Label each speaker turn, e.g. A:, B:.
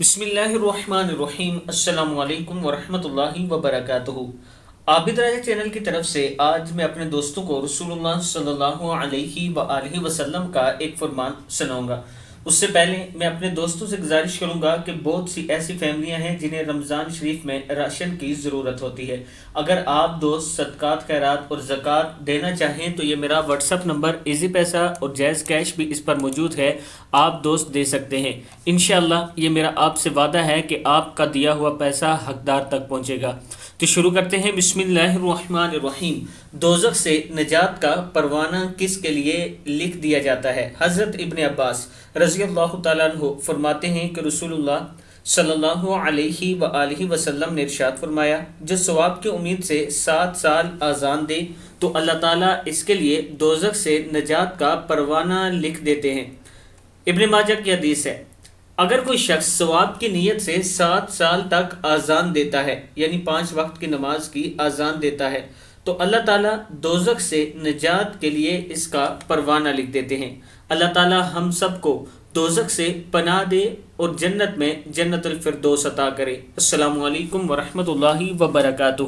A: बिस्मिल्लाहिर्रहमानिर्रहीम। अस्सलामु अलैकुम वरहमतुल्लाहि वबरकातुहू। आबिdraja चैनल की तरफ से आज मैं अपने दोस्तों को रसूलुल्लाह सल्लल्लाहु अलैहि वसल्लम का एक फरमान सुनाऊंगा। उससे पहले मैं अपने दोस्तों से गुजारिश करूंगा कि बहुत सी ऐसी फैमिलियां हैं जिन्हें रमज़ान शरीफ में राशन की ज़रूरत होती है। अगर आप दोस्त सदकात खैरात और ज़कात देना चाहें तो ये मेरा व्हाट्सअप नंबर इजी पैसा और जैज़ कैश भी इस पर मौजूद है, आप दोस्त दे सकते हैं। इंशाअल्लाह ये मेरा आपसे वादा है कि आपका दिया हुआ पैसा हकदार तक पहुंचेगा। तो शुरू करते हैं। बिस्मिल्लाहिर्रहमानिर्रहीम। दोज़ख से निजात का परवाना किसके लिए लिख दिया जाता है? हज़रत इब्न अब्बास रज़ियल्लाहु ताला अन्हु फरमाते हैं कि रसूलुल्लाह सल्लल्लाहु अलैहि वसल्लम ने इरशाद फरमाया, जो सवाब की उम्मीद से 7 साल आज़ान दे तो अल्लाह ताला इसके लिए दोज़ख से निजात का परवाना लिख देते हैं। इब्न माजा की हदीस है, अगर कोई शख्स सवाब की नीयत से 7 साल तक आज़ान देता है, यानी 5 वक्त की नमाज की आज़ान देता है, तो अल्लाह ताला दोज़ख से निजात के लिए इसका परवाना लिख देते हैं। अल्लाह ताला हम सब को दोज़ख से पनाह दे और जन्नत में जन्नतुल फिरदौस अता करे। अस्सलामु अलैकुम वरहमतुल्लाहि वबरकातुहू।